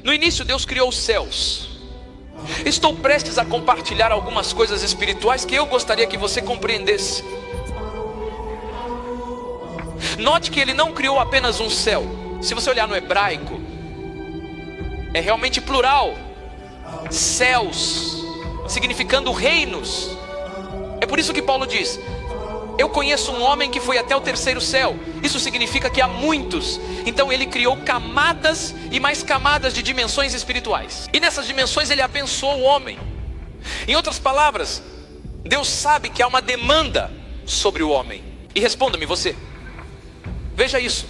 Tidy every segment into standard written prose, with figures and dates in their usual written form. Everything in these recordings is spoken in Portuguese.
No início Deus criou os céus. Estou prestes a compartilhar algumas coisas espirituais que eu gostaria que você compreendesse. Note que Ele não criou apenas um céu. Se você olhar no hebraico, é realmente plural. Céus, significando reinos. É por isso que Paulo diz: eu conheço um homem que foi até o terceiro céu. Isso significa que há muitos. Então Ele criou camadas e mais camadas de dimensões espirituais. E nessas dimensões Ele abençoou o homem. Em outras palavras, Deus sabe que há uma demanda sobre o homem. E responda-me você, veja isso: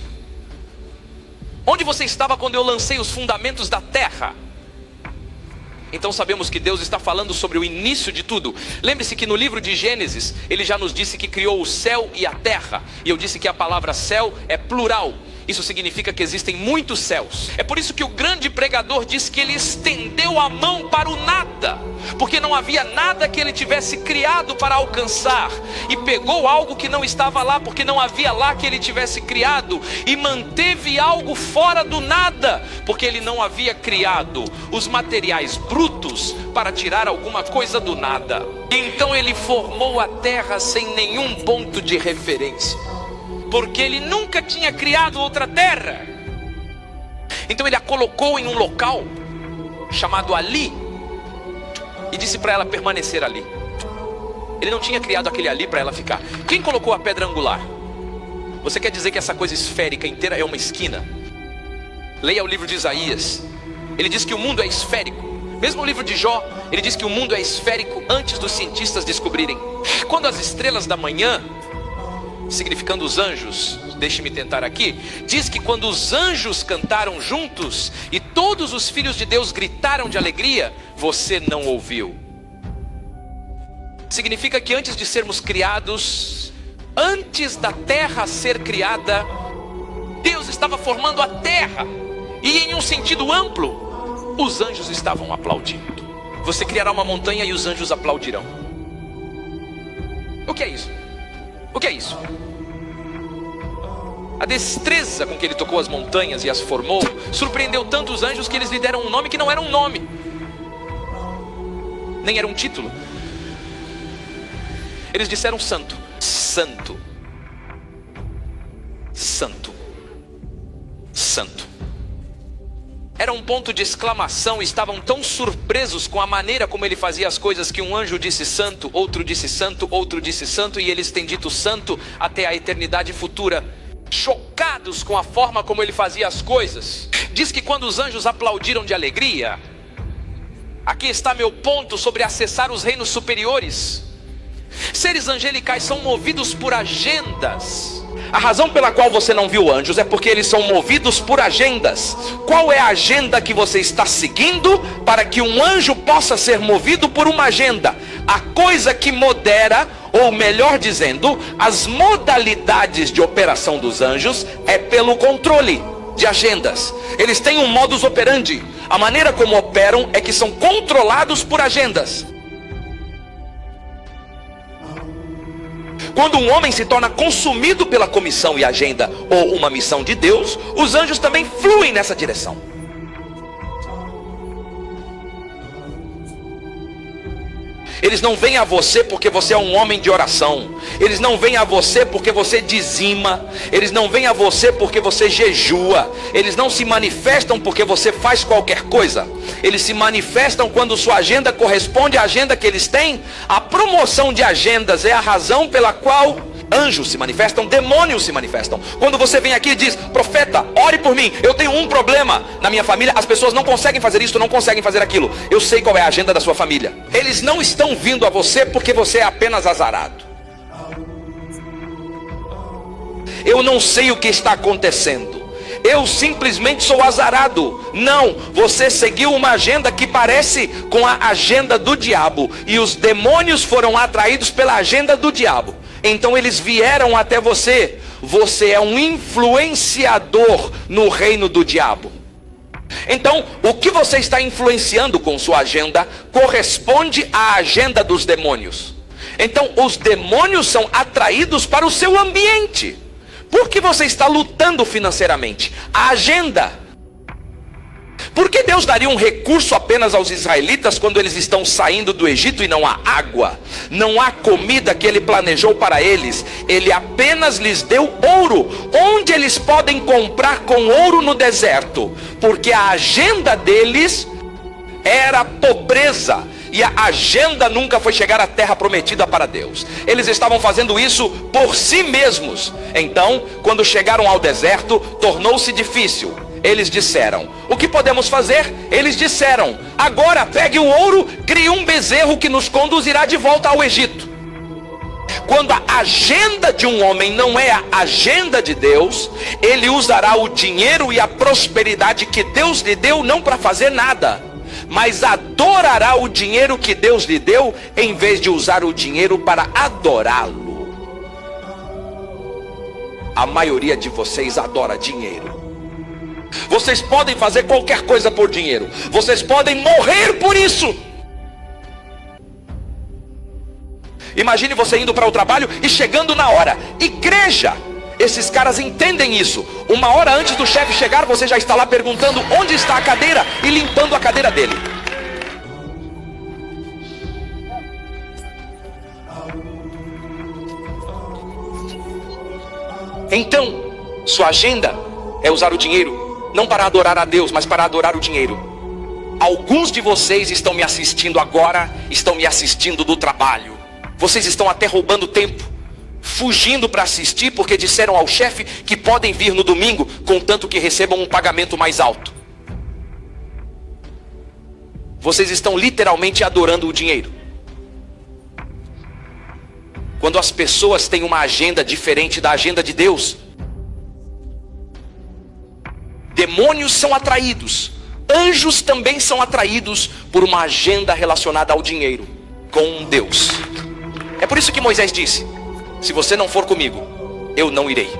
onde você estava quando eu lancei os fundamentos da terra? Então sabemos que Deus está falando sobre o início de tudo. Lembre-se que no livro de Gênesis, Ele já nos disse que criou o céu e a terra. E eu disse que a palavra céu é plural. Isso significa que existem muitos céus. É por isso que o grande pregador diz que Ele estendeu a mão para o nada, porque não havia nada que Ele tivesse criado para alcançar, e pegou algo que não estava lá, porque não havia lá que Ele tivesse criado, e manteve algo fora do nada, porque Ele não havia criado os materiais brutos para tirar alguma coisa do nada. Então Ele formou a terra sem nenhum ponto de referência, porque Ele nunca tinha criado outra terra. Então Ele a colocou em um local chamado ali, e disse para ela permanecer ali. Ele não tinha criado aquele ali para ela ficar. Quem colocou a pedra angular? Você quer dizer que essa coisa esférica inteira é uma esquina? Leia o livro de Isaías. Ele diz que o mundo é esférico. Mesmo o livro de Jó, ele diz que o mundo é esférico antes dos cientistas descobrirem. Quando as estrelas da manhã, significando os anjos, deixe-me tentar aqui, diz que quando os anjos cantaram juntos e todos os filhos de Deus gritaram de alegria, você não ouviu. Significa que antes de sermos criados, antes da terra ser criada, Deus estava formando a terra, e em um sentido amplo, os anjos estavam aplaudindo. Você criará uma montanha e os anjos aplaudirão. O que é isso? O que é isso? A destreza com que Ele tocou as montanhas e as formou surpreendeu tanto os anjos que eles lhe deram um nome que não era um nome, nem era um título. Eles disseram santo, santo, santo, santo. Era um ponto de exclamação. Estavam tão surpresos com a maneira como Ele fazia as coisas que um anjo disse santo, outro disse santo, outro disse santo, e eles têm dito santo até a eternidade futura, chocados com a forma como Ele fazia as coisas. Diz que quando os anjos aplaudiram de alegria, aqui está meu ponto sobre acessar os reinos superiores. Seres angelicais são movidos por agendas. A razão pela qual você não viu anjos é porque eles são movidos por agendas. Qual é a agenda que você está seguindo para que um anjo possa ser movido por uma agenda? A coisa que modera, ou melhor dizendo, as modalidades de operação dos anjos é pelo controle de agendas. Eles têm um modus operandi. A maneira como operam é que são controlados por agendas. Quando um homem se torna consumido pela comissão e agenda ou uma missão de Deus, os anjos também fluem nessa direção. Eles não vêm a você porque você é um homem de oração. Eles não vêm a você porque você dizima. Eles não vêm a você porque você jejua. Eles não se manifestam porque você faz qualquer coisa. Eles se manifestam quando sua agenda corresponde à agenda que eles têm. A promoção de agendas é a razão pela qual anjos se manifestam, demônios se manifestam. Quando você vem aqui e diz: profeta, ore por mim, eu tenho um problema na minha família, as pessoas não conseguem fazer isso, não conseguem fazer aquilo. Eu sei qual é a agenda da sua família. Eles não estão vindo a você porque você é apenas azarado. Eu não sei o que está acontecendo, eu simplesmente sou azarado. Não, você seguiu uma agenda que parece com a agenda do diabo, e os demônios foram atraídos pela agenda do diabo. Então eles vieram até você. Você é um influenciador no reino do diabo. Então o que você está influenciando com sua agenda corresponde à agenda dos demônios. Então os demônios são atraídos para o seu ambiente. Por que você está lutando financeiramente? A agenda. Por que Deus daria um recurso apenas aos israelitas quando eles estão saindo do Egito e não há água, não há comida que ele planejou para eles? Ele apenas lhes deu ouro. Onde eles podem comprar com ouro no deserto? Porque a agenda deles era pobreza. E a agenda nunca foi chegar à terra prometida para Deus. Eles estavam fazendo isso por si mesmos. Então, quando chegaram ao deserto, tornou-se difícil. Eles disseram: o que podemos fazer? Eles disseram: agora pegue o ouro, crie um bezerro que nos conduzirá de volta ao Egito. Quando a agenda de um homem não é a agenda de Deus, ele usará o dinheiro e a prosperidade que Deus lhe deu não para fazer nada, mas adorará o dinheiro que Deus lhe deu, em vez de usar o dinheiro para adorá-lo. A maioria de vocês adora dinheiro. Vocês podem fazer qualquer coisa por dinheiro. Vocês podem morrer por isso. Imagine você indo para o trabalho e chegando na hora. Igreja, esses caras entendem isso. Uma hora antes do chefe chegar, você já está lá perguntando onde está a cadeira e limpando a cadeira dele. Então, sua agenda é usar o dinheiro não para adorar a Deus, mas para adorar o dinheiro. Alguns de vocês estão me assistindo agora, estão me assistindo do trabalho. Vocês estão até roubando tempo, fugindo para assistir porque disseram ao chefe que podem vir no domingo, contanto que recebam um pagamento mais alto. Vocês estão literalmente adorando o dinheiro. Quando as pessoas têm uma agenda diferente da agenda de Deus, demônios são atraídos, anjos também são atraídos por uma agenda relacionada ao dinheiro, com Deus. É por isso que Moisés disse: se você não for comigo, eu não irei.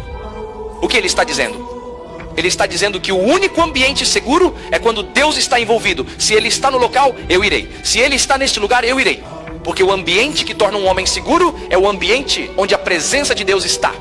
O que ele está dizendo? Ele está dizendo que o único ambiente seguro é quando Deus está envolvido. Se ele está no local, eu irei. Se ele está neste lugar, eu irei. Porque o ambiente que torna um homem seguro é o ambiente onde a presença de Deus está.